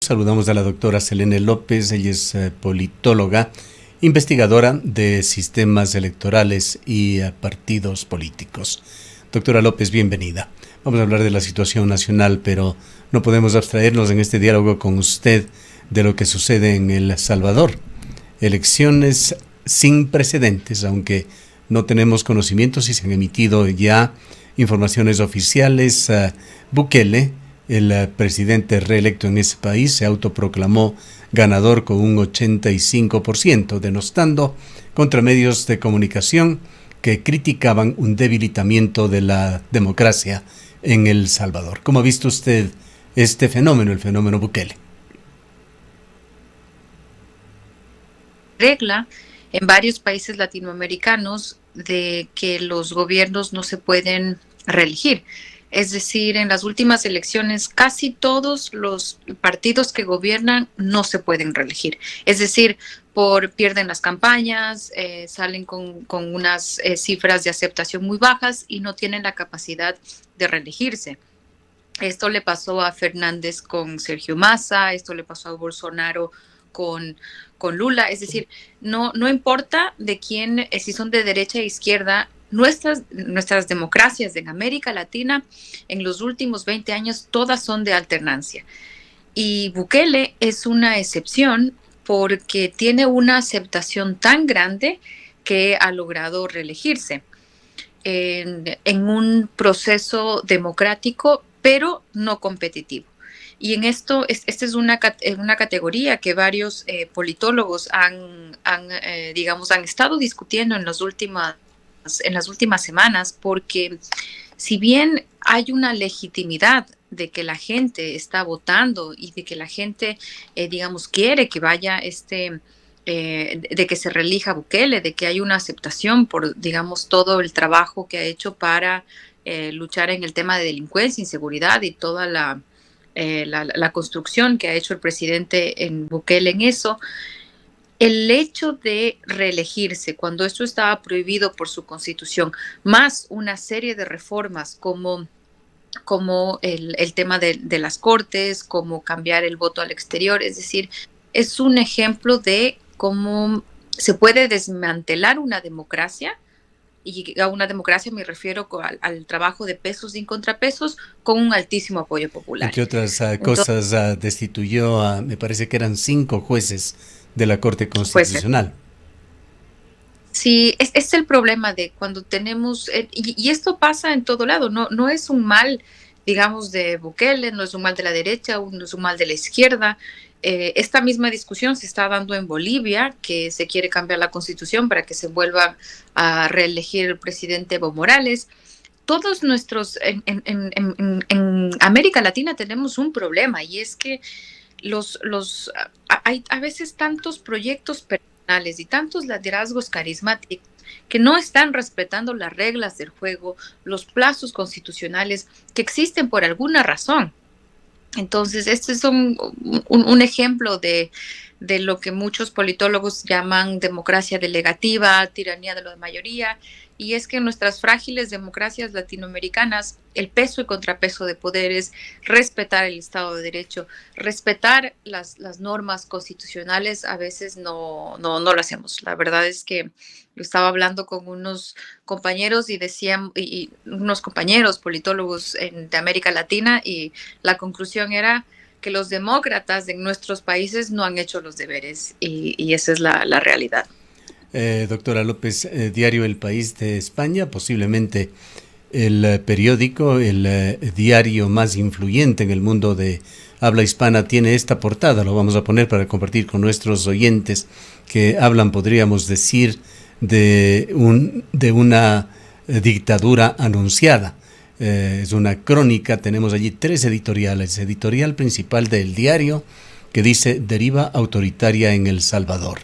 saludamos a la doctora Selene López. Ella es politóloga, investigadora de sistemas electorales y partidos políticos. Doctora López, bienvenida. Vamos a hablar de la situación nacional, pero no podemos abstraernos en este diálogo con usted de lo que sucede en El Salvador. Elecciones sin precedentes, aunque no tenemos conocimiento si se han emitido ya informaciones oficiales. Bukele, el presidente reelecto en ese país, se autoproclamó ganador con un 85%, denostando contra medios de comunicación que criticaban un debilitamiento de la democracia en El Salvador. ¿Cómo ha visto usted este fenómeno, el fenómeno Bukele? Regla en varios países latinoamericanos de que los gobiernos no se pueden reelegir. Es decir, en las últimas elecciones casi todos los partidos que gobiernan no se pueden reelegir. Es decir, pierden las campañas, salen con unas cifras de aceptación muy bajas y no tienen la capacidad de reelegirse. Esto le pasó a Fernández con Sergio Massa, esto le pasó a Bolsonaro con Lula. Es decir, no importa de quién, si son de derecha e izquierda, nuestras democracias en América Latina en los últimos 20 años todas son de alternancia. Y Bukele es una excepción porque tiene una aceptación tan grande que ha logrado reelegirse en un proceso democrático, pero no competitivo. Y en esto, esta es una categoría que varios politólogos han estado discutiendo en las últimas semanas, porque si bien hay una legitimidad de que la gente está votando y de que la gente, quiere que vaya de que se reelija Bukele, de que hay una aceptación por, todo el trabajo que ha hecho para luchar en el tema de delincuencia, inseguridad y toda la construcción que ha hecho el presidente en Bukele en eso. El hecho de reelegirse cuando esto estaba prohibido por su constitución, más una serie de reformas como el tema de las cortes, como cambiar el voto al exterior, es decir, es un ejemplo de cómo se puede desmantelar una democracia. Y a una democracia me refiero al trabajo de pesos y contrapesos con un altísimo apoyo popular. Entre otras cosas, destituyó me parece que eran 5 jueces de la Corte Constitucional. Sí, es el problema de cuando tenemos, y esto pasa en todo lado, no es un mal, de Bukele, no es un mal de la derecha, no es un mal de la izquierda. Esta misma discusión se está dando en Bolivia, que se quiere cambiar la constitución para que se vuelva a reelegir el presidente Evo Morales. Todos en América Latina tenemos un problema, y es que hay a veces tantos proyectos personales y tantos liderazgos carismáticos que no están respetando las reglas del juego, los plazos constitucionales que existen por alguna razón. Entonces, este es un ejemplo de lo que muchos politólogos llaman democracia delegativa, tiranía de la mayoría, y es que en nuestras frágiles democracias latinoamericanas el peso y contrapeso de poderes, respetar el Estado de Derecho, respetar las normas constitucionales, a veces no lo hacemos. La verdad es que yo estaba hablando con unos compañeros y unos compañeros politólogos de América Latina, y la conclusión era que los demócratas en nuestros países no han hecho los deberes, y esa es la realidad. Doctora López, diario El País de España, posiblemente el periódico, el diario más influyente en el mundo de habla hispana, tiene esta portada. Lo vamos a poner para compartir con nuestros oyentes que hablan, podríamos decir, de una dictadura anunciada. Es una crónica, tenemos allí 3 editoriales. Editorial principal del diario, que dice: deriva autoritaria en El Salvador.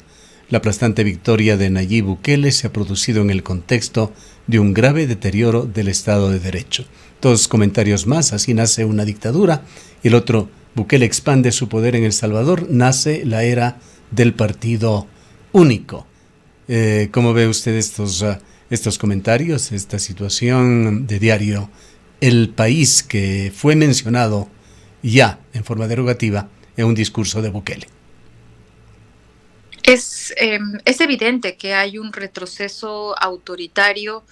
La aplastante victoria de Nayib Bukele se ha producido en el contexto de un grave deterioro del Estado de Derecho. 2 comentarios más: así nace una dictadura. Y el otro: Bukele expande su poder en El Salvador, nace la era del partido único. ¿Cómo ve usted estos comentarios, esta situación de diario El País, que fue mencionado ya en forma derogativa en un discurso de Bukele. Es evidente que hay un retroceso autoritario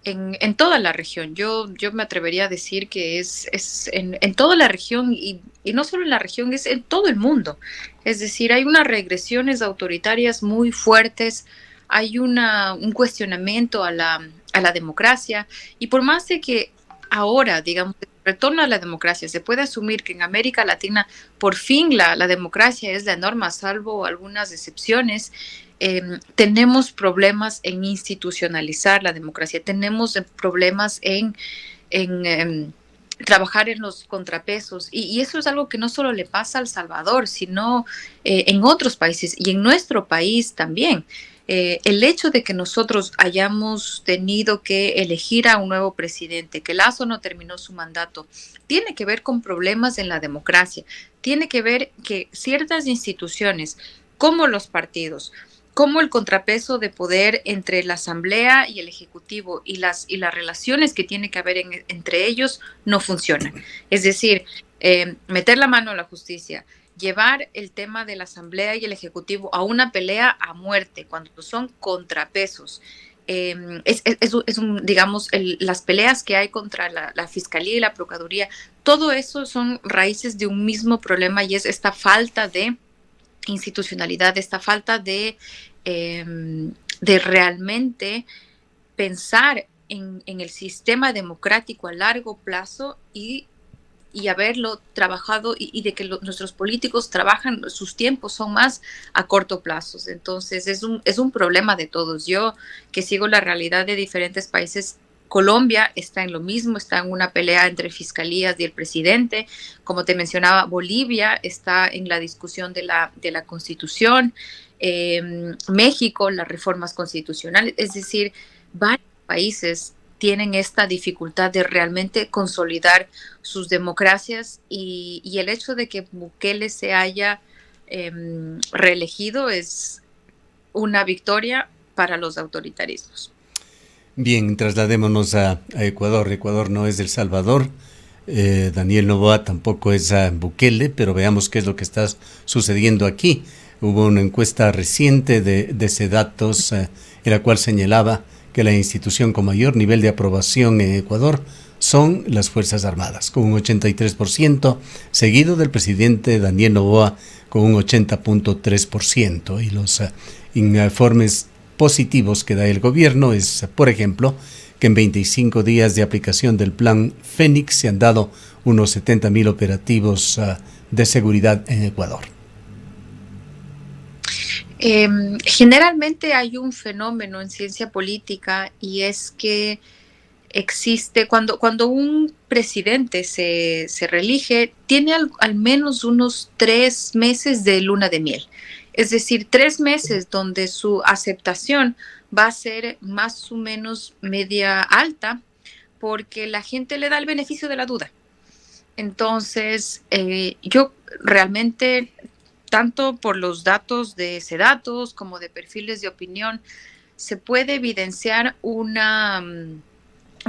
en toda la región. Yo me atrevería a decir que es en toda la región y no solo en la región, es en todo el mundo. Es decir, hay unas regresiones autoritarias muy fuertes, hay un cuestionamiento a la democracia y por más de que ahora, digamos, retorno a la democracia, se puede asumir que en América Latina por fin la democracia es la norma, salvo algunas excepciones. Tenemos problemas en institucionalizar la democracia, tenemos problemas en trabajar en los contrapesos y eso es algo que no solo le pasa a El Salvador, sino en otros países y en nuestro país también. El hecho de que nosotros hayamos tenido que elegir a un nuevo presidente, que Lazo no terminó su mandato, tiene que ver con problemas en la democracia, tiene que ver que ciertas instituciones, como los partidos, como el contrapeso de poder entre la Asamblea y el Ejecutivo y las relaciones que tiene que haber entre ellos no funcionan. Es decir, meter la mano a la justicia, llevar el tema de la Asamblea y el Ejecutivo a una pelea a muerte, cuando son contrapesos. Digamos, las peleas que hay contra la Fiscalía y la Procuraduría, todo eso son raíces de un mismo problema y es esta falta de institucionalidad, esta falta de realmente pensar en el sistema democrático a largo plazo y haberlo trabajado y de que nuestros políticos trabajan, sus tiempos son más a corto plazo. Entonces es un problema de todos. Yo que sigo la realidad de diferentes países, Colombia está en lo mismo, está en una pelea entre fiscalías y el presidente. Como te mencionaba, Bolivia está en la discusión de la Constitución. México, las reformas constitucionales. Es decir, varios países tienen esta dificultad de realmente consolidar sus democracias y el hecho de que Bukele se haya reelegido es una victoria para los autoritarismos. Bien, trasladémonos a Ecuador. Ecuador no es El Salvador. Daniel Noboa tampoco es Bukele, pero veamos qué es lo que está sucediendo aquí. Hubo una encuesta reciente de Sedatos en la cual señalaba que la institución con mayor nivel de aprobación en Ecuador son las Fuerzas Armadas, con un 83%, seguido del presidente Daniel Noboa con un 80.3%. Y los informes positivos que da el gobierno es, por ejemplo, que en 25 días de aplicación del plan Fénix se han dado unos 70,000 operativos de seguridad en Ecuador. Generalmente hay un fenómeno en ciencia política y es que existe, cuando un presidente se reelige, tiene al menos unos 3 meses de luna de miel. Es decir, 3 meses donde su aceptación va a ser más o menos media alta porque la gente le da el beneficio de la duda. Entonces, yo realmente, tanto por los datos de Sedatos como de perfiles de opinión, se puede evidenciar una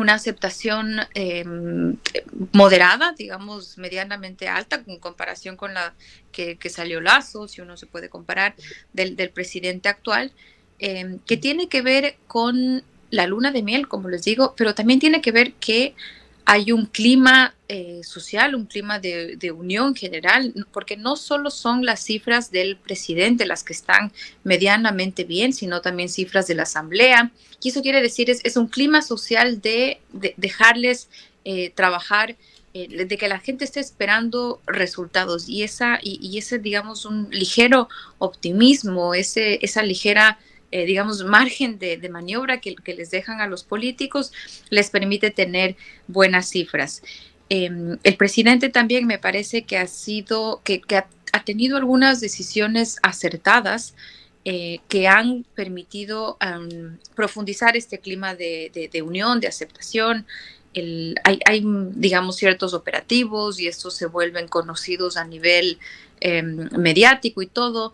aceptación moderada, digamos, medianamente alta, en comparación con la que salió Lazo, si uno se puede comparar, del presidente actual, que tiene que ver con la luna de miel, como les digo, pero también tiene que ver que hay un clima social, un clima de unión general, porque no solo son las cifras del presidente las que están medianamente bien, sino también cifras de la Asamblea. Y eso quiere decir, es un clima social de dejarles trabajar, de que la gente esté esperando resultados y ese, digamos, un ligero optimismo, esa ligera digamos, margen de maniobra que les dejan a los políticos, les permite tener buenas cifras. El presidente también me parece que ha tenido algunas decisiones acertadas que han permitido profundizar este clima de unión, de aceptación. Hay, digamos, ciertos operativos y estos se vuelven conocidos a nivel mediático y todo.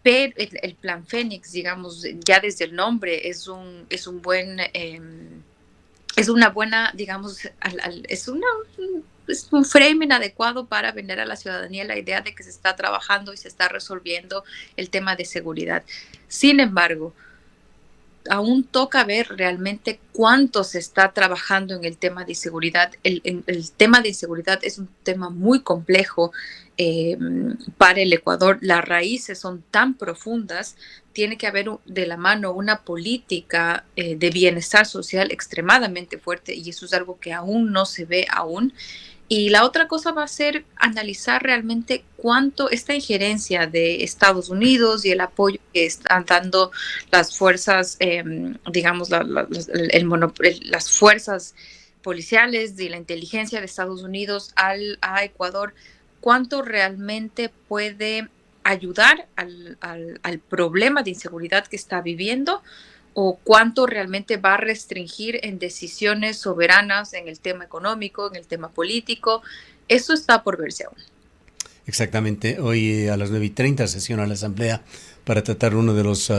Pero el plan Fénix, digamos, ya desde el nombre es un buen, es una buena, digamos, es es un framing adecuado para vender a la ciudadanía la idea de que se está trabajando y se está resolviendo el tema de seguridad. Sin embargo, aún toca ver realmente cuánto se está trabajando en el tema de inseguridad. El tema de inseguridad es un tema muy complejo para el Ecuador. Las raíces son tan profundas, tiene que haber de la mano una política de bienestar social extremadamente fuerte y eso es algo que aún no se ve aún. Y la otra cosa va a ser analizar realmente cuánto esta injerencia de Estados Unidos y el apoyo que están dando las fuerzas, digamos, las fuerzas policiales y la inteligencia de Estados Unidos a Ecuador, cuánto realmente puede ayudar al problema de inseguridad que está viviendo o cuánto realmente va a restringir en decisiones soberanas en el tema económico, en el tema político. Eso está por verse aún. Exactamente. Hoy a las 9:30 sesiona la Asamblea para tratar uno de los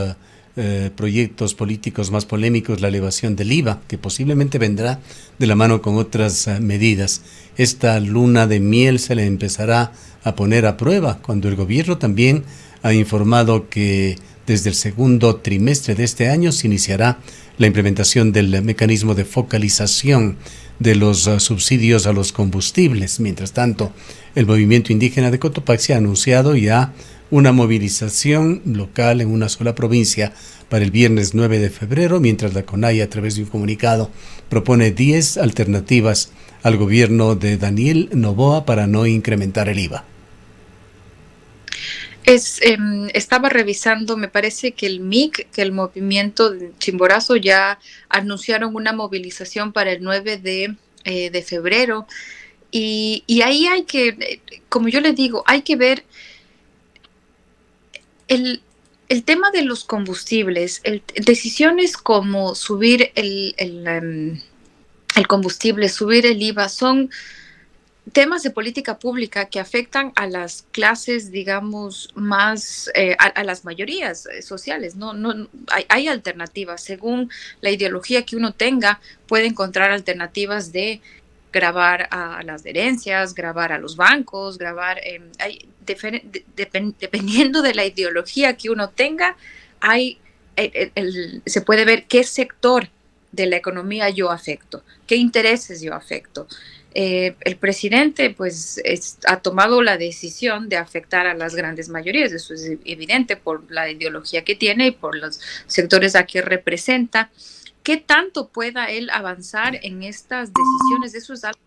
proyectos políticos más polémicos, la elevación del IVA, que posiblemente vendrá de la mano con otras medidas. Esta luna de miel se le empezará a poner a prueba cuando el gobierno también ha informado que desde el segundo trimestre de este año se iniciará la implementación del mecanismo de focalización de los subsidios a los combustibles. Mientras tanto, el movimiento indígena de Cotopaxi ha anunciado ya una movilización local en una sola provincia para el viernes 9 de febrero, mientras la CONAIE, a través de un comunicado, propone 10 alternativas al gobierno de Daniel Noboa para no incrementar el IVA. Estaba revisando, me parece que el MIC, que el movimiento de Chimborazo ya anunciaron una movilización para el 9 de febrero y ahí hay que, como yo les digo, hay que ver el tema de los combustibles, decisiones como subir el combustible, subir el IVA, son temas de política pública que afectan a las clases, digamos, más, a las mayorías sociales. No, hay alternativas. Según la ideología que uno tenga, puede encontrar alternativas de grabar a las herencias, grabar a los bancos, grabar, dependiendo de la ideología que uno tenga, se puede ver qué sector de la economía yo afecto, qué intereses yo afecto. El presidente pues ha tomado la decisión de afectar a las grandes mayorías, eso es evidente por la ideología que tiene y por los sectores a que representa. ¿Qué tanto pueda él avanzar en estas decisiones? Eso es algo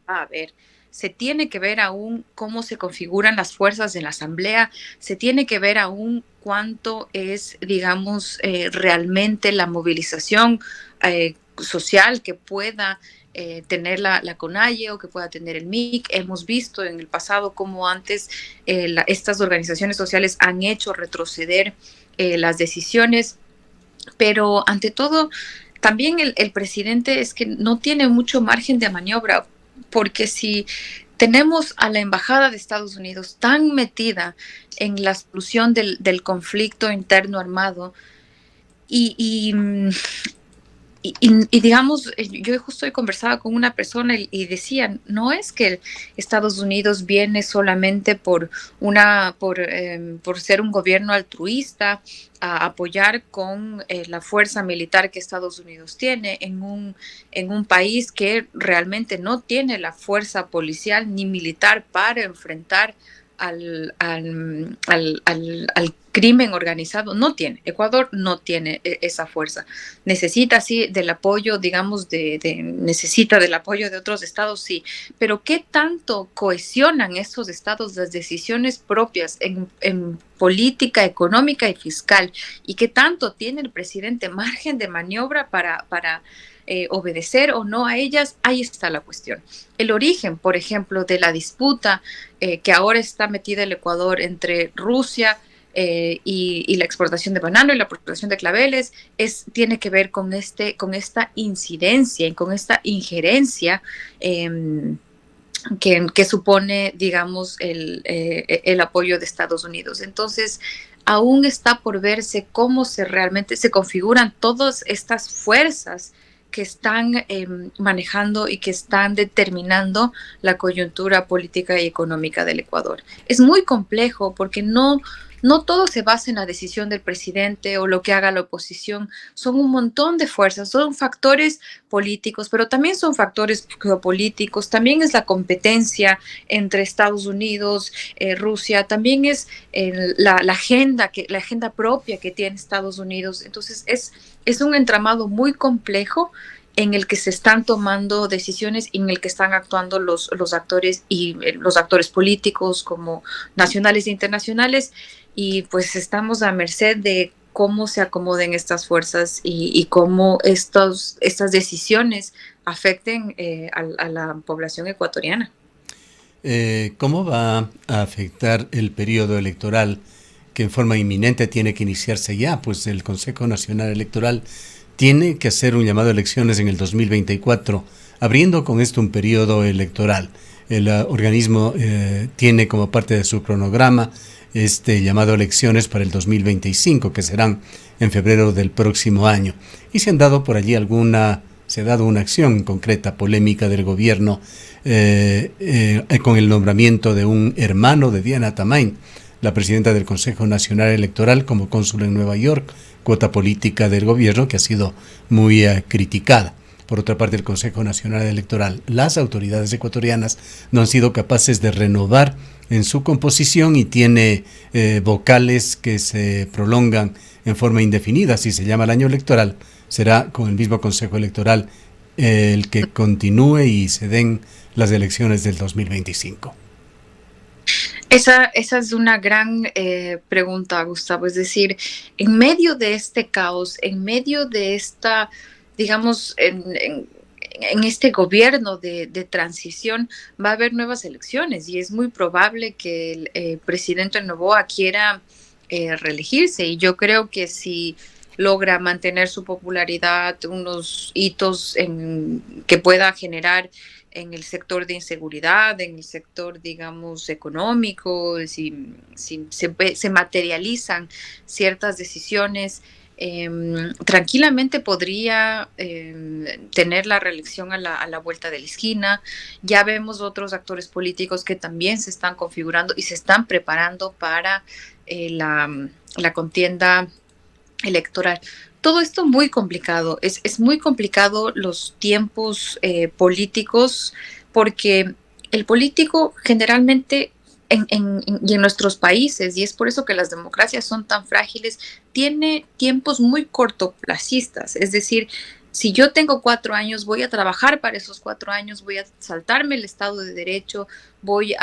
a ver. Se tiene que ver aún cómo se configuran las fuerzas en la Asamblea, se tiene que ver aún cuánto es, digamos, realmente la movilización social que pueda tener la CONAIE o que pueda tener el MIC. Hemos visto en el pasado cómo antes estas organizaciones sociales han hecho retroceder las decisiones, pero ante todo, también el presidente es que no tiene mucho margen de maniobra, porque si tenemos a la Embajada de Estados Unidos tan metida en la solución del conflicto interno armado y digamos, yo justo hoy conversaba con una persona y decían, no es que Estados Unidos viene solamente por ser un gobierno altruista a apoyar con la fuerza militar que Estados Unidos tiene en un país que realmente no tiene la fuerza policial ni militar para enfrentar al crimen organizado. No tiene, Ecuador no tiene esa fuerza. Necesita sí del apoyo, digamos, necesita del apoyo de otros estados, sí, pero ¿qué tanto cohesionan estos estados las decisiones propias en política económica y fiscal? ¿Y qué tanto tiene el presidente margen de maniobra para obedecer o no a ellas? Ahí está la cuestión. El origen, por ejemplo, de la disputa que ahora está metida el Ecuador entre Rusia y la exportación de banano y la exportación de claveles tiene que ver con esta incidencia y con esta injerencia que supone, digamos, el apoyo de Estados Unidos. Entonces, aún está por verse cómo realmente se configuran todas estas fuerzas que están manejando y que están determinando la coyuntura política y económica del Ecuador. Es muy complejo porque no todo se basa en la decisión del presidente o lo que haga la oposición. Son un montón de fuerzas, son factores políticos, pero también son factores geopolíticos, también es la competencia entre Estados Unidos, Rusia, también es la agenda propia que tiene Estados Unidos. Entonces es un entramado muy complejo en el que se están tomando decisiones y en el que están actuando los actores y los actores políticos como nacionales e internacionales, y pues estamos a merced de cómo se acomoden estas fuerzas y cómo estas decisiones afecten a la población ecuatoriana. ¿Cómo va a afectar el periodo electoral que en forma inminente tiene que iniciarse ya? Pues el Consejo Nacional Electoral tiene que hacer un llamado a elecciones en el 2024, abriendo con esto un periodo electoral. El organismo tiene como parte de su cronograma este llamado a elecciones para el 2025, que serán en febrero del próximo año. Y se ha dado una acción concreta, polémica del gobierno, con el nombramiento de un hermano de Diana Tamain, la presidenta del Consejo Nacional Electoral, como cónsul en Nueva York, cuota política del gobierno que ha sido muy criticada. Por otra parte, el Consejo Nacional Electoral, las autoridades ecuatorianas no han sido capaces de renovar en su composición y tiene vocales que se prolongan en forma indefinida. Si se llama el año electoral, será con el mismo Consejo Electoral el que continúe y se den las elecciones del 2025. Esa es una gran pregunta, Gustavo. Es decir, en medio de este caos, en medio de esta, digamos, en este gobierno de transición, va a haber nuevas elecciones y es muy probable que el presidente Noboa quiera reelegirse. Y yo creo que si logra mantener su popularidad, unos hitos que pueda generar en el sector de inseguridad, en el sector, digamos, económico, si se materializan ciertas decisiones, tranquilamente podría tener la reelección a la vuelta de la esquina. Ya vemos otros actores políticos que también se están configurando y se están preparando para la contienda electoral. Todo esto muy complicado, es muy complicado los tiempos políticos, porque el político generalmente y en nuestros países, y es por eso que las democracias son tan frágiles, tiene tiempos muy cortoplacistas. Es decir, si yo tengo 4 años, voy a trabajar para esos 4 años, voy a saltarme el Estado de Derecho, voy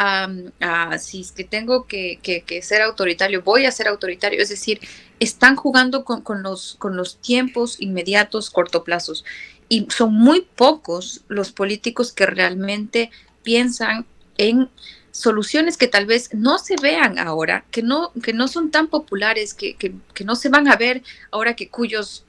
si es que tengo que ser autoritario, voy a ser autoritario. Es decir, están jugando con los tiempos inmediatos, cortoplazos. Y son muy pocos los políticos que realmente piensan en soluciones que tal vez no se vean ahora, que no son tan populares, que no se van a ver ahora, cuyos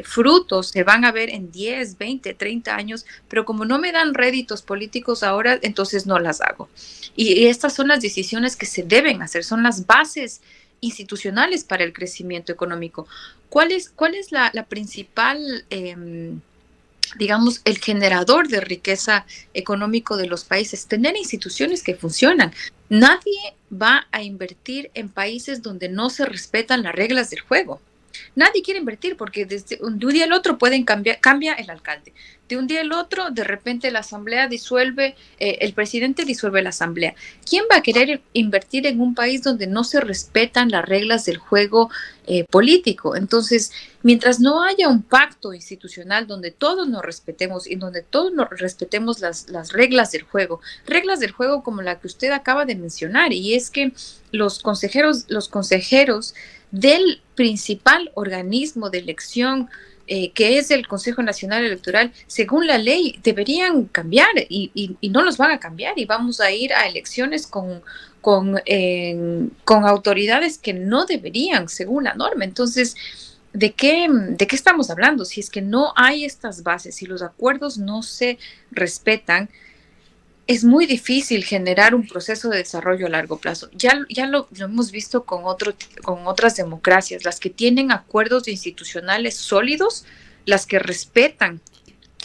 frutos se van a ver en 10, 20, 30 años, pero como no me dan réditos políticos ahora, entonces no las hago. Y estas son las decisiones que se deben hacer, son las bases institucionales para el crecimiento económico. ¿Cuál es la principal digamos, el generador de riqueza económico de los países? Tener instituciones que funcionan. Nadie va a invertir en países donde no se respetan las reglas del juego. Nadie quiere invertir porque de un día al otro cambia el alcalde. De un día al otro, de repente la asamblea disuelve, el presidente disuelve la asamblea. ¿Quién va a querer invertir en un país donde no se respetan las reglas del juego político? Entonces, mientras no haya un pacto institucional donde todos nos respetemos y donde todos nos respetemos las reglas del juego como la que usted acaba de mencionar, y es que los consejeros del principal organismo de elección, que es el Consejo Nacional Electoral, según la ley, deberían cambiar y no los van a cambiar, y vamos a ir a elecciones con autoridades que no deberían, según la norma. Entonces, ¿de qué estamos hablando? Si es que no hay estas bases, si los acuerdos no se respetan, es muy difícil generar un proceso de desarrollo a largo plazo. Ya lo hemos visto con otras democracias. Las que tienen acuerdos institucionales sólidos las que respetan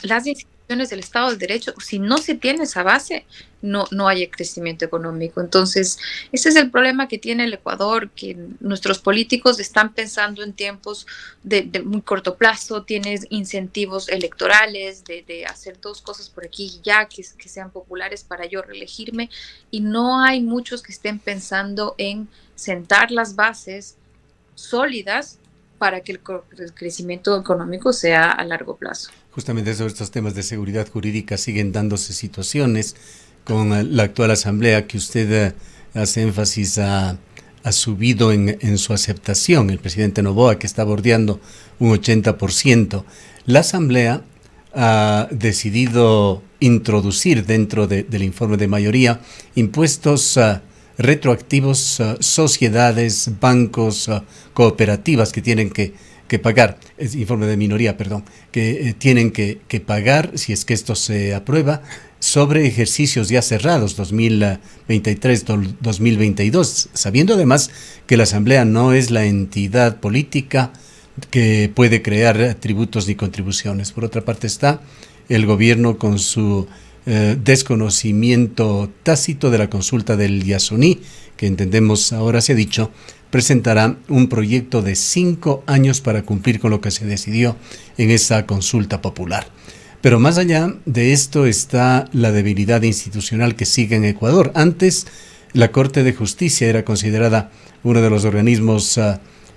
las instituciones del Estado del Derecho. Si no se tiene esa base, no hay crecimiento económico. Entonces, ese es el problema que tiene el Ecuador, que nuestros políticos están pensando en tiempos de muy corto plazo, tienes incentivos electorales de hacer dos cosas por aquí y ya, que sean populares para yo reelegirme, y no hay muchos que estén pensando en sentar las bases sólidas para que el crecimiento económico sea a largo plazo. Justamente sobre estos temas de seguridad jurídica siguen dándose situaciones con la actual asamblea que usted hace énfasis ha subido en su aceptación. El presidente Noboa, que está bordeando un 80%. La asamblea ha decidido introducir dentro del informe de mayoría impuestos retroactivos, sociedades, bancos, cooperativas que tienen que pagar, es informe de minoría, perdón, que tienen que pagar, si es que esto se aprueba, sobre ejercicios ya cerrados, 2023-2022, sabiendo además que la Asamblea no es la entidad política que puede crear tributos ni contribuciones. Por otra parte está el gobierno con su desconocimiento tácito de la consulta del Yasuní, que entendemos ahora se ha dicho, presentará un proyecto de 5 años para cumplir con lo que se decidió en esa consulta popular. Pero más allá de esto está la debilidad institucional que sigue en Ecuador. Antes, la Corte de Justicia era considerada uno de los organismos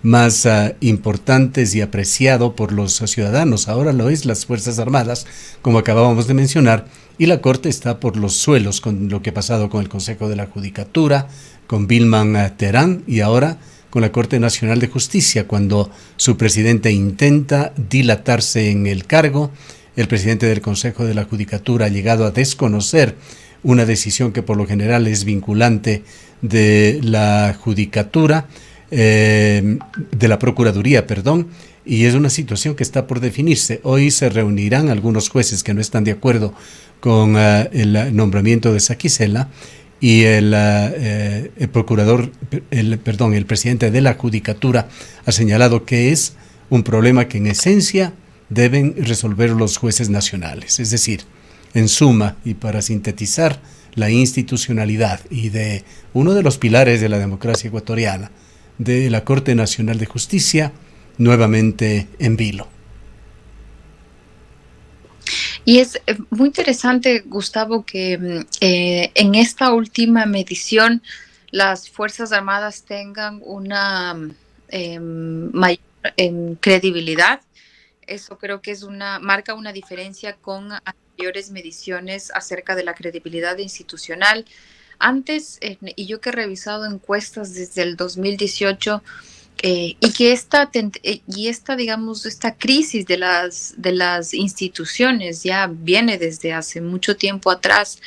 más importantes y apreciado por los ciudadanos. Ahora lo es las Fuerzas Armadas, como acabábamos de mencionar, y la Corte está por los suelos con lo que ha pasado con el Consejo de la Judicatura, con Vilman Terán y ahora con la Corte Nacional de Justicia, cuando su presidente intenta dilatarse en el cargo. El presidente del Consejo de la Judicatura ha llegado a desconocer una decisión que por lo general es vinculante de la Judicatura, de la Procuraduría, perdón, y es una situación que está por definirse. Hoy se reunirán algunos jueces que no están de acuerdo con el nombramiento de Saquicela y el procurador, el presidente de la Judicatura ha señalado que es un problema que en esencia deben resolver los jueces nacionales. Es decir, en suma, y para sintetizar, la institucionalidad y de uno de los pilares de la democracia ecuatoriana, de la Corte Nacional de Justicia, nuevamente en vilo. Y es muy interesante, Gustavo, que en esta última medición las Fuerzas Armadas tengan una mayor credibilidad. Eso creo que marca una diferencia con anteriores mediciones acerca de la credibilidad institucional. Antes, y yo que he revisado encuestas desde el 2018, y que digamos, esta crisis de las instituciones ya viene desde hace mucho tiempo atrás.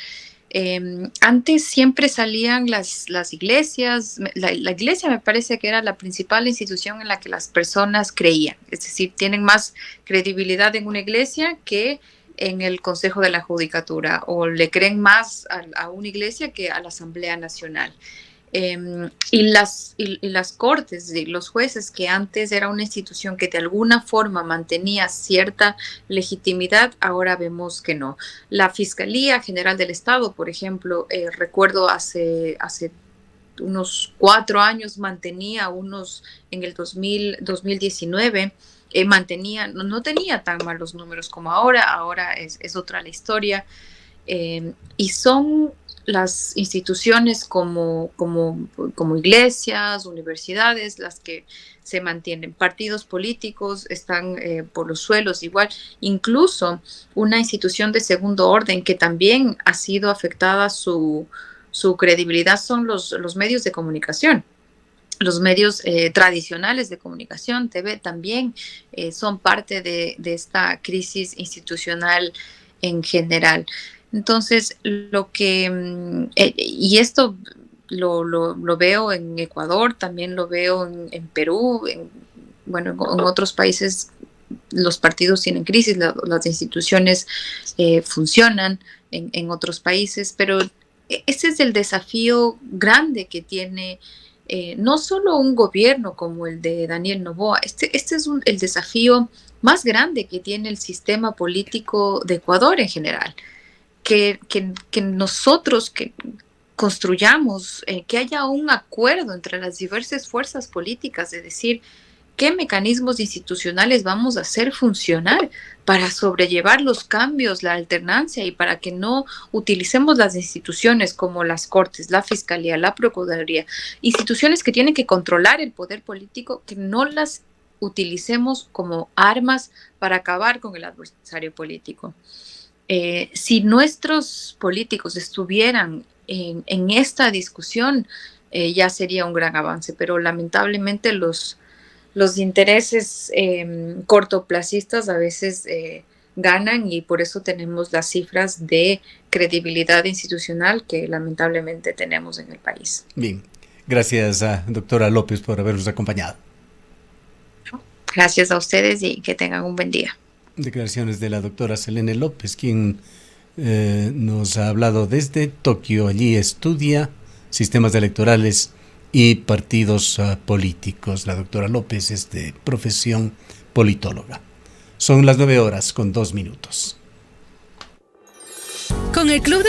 Antes siempre salían las iglesias. La iglesia me parece que era la principal institución en la que las personas creían. Es decir, tienen más credibilidad en una iglesia que en el Consejo de la Judicatura, o le creen más a una iglesia que a la Asamblea Nacional. Y las cortes, los jueces, que antes era una institución que de alguna forma mantenía cierta legitimidad, ahora vemos que no. La Fiscalía General del Estado, por ejemplo, recuerdo hace unos 4 años mantenía en el 2019, no tenía tan malos números como ahora es otra la historia. Y son las instituciones como iglesias, universidades, las que se mantienen. Partidos políticos están por los suelos igual. Incluso una institución de segundo orden que también ha sido afectada su credibilidad son los medios de comunicación. Los medios tradicionales de comunicación, TV, también son parte de esta crisis institucional en general. Entonces, y esto lo veo en Ecuador, también lo veo en Perú, en otros países los partidos tienen crisis, las instituciones funcionan en otros países, pero ese es el desafío grande que tiene no solo un gobierno como el de Daniel Noboa, este es el desafío más grande que tiene el sistema político de Ecuador en general, que nosotros que construyamos, que haya un acuerdo entre las diversas fuerzas políticas de decir qué mecanismos institucionales vamos a hacer funcionar para sobrellevar los cambios, la alternancia y para que no utilicemos las instituciones como las Cortes, la Fiscalía, la Procuraduría, instituciones que tienen que controlar el poder político, que no las utilicemos como armas para acabar con el adversario político. Si nuestros políticos estuvieran en esta discusión, ya sería un gran avance, pero lamentablemente los intereses cortoplacistas a veces ganan y por eso tenemos las cifras de credibilidad institucional que lamentablemente tenemos en el país. Bien, gracias a doctora López por habernos acompañado. Gracias a ustedes y que tengan un buen día. Declaraciones de la doctora Selene López, quien nos ha hablado desde Tokio. Allí estudia sistemas electorales y partidos políticos. La doctora López es de profesión politóloga. Son las 9:02. Con el Club de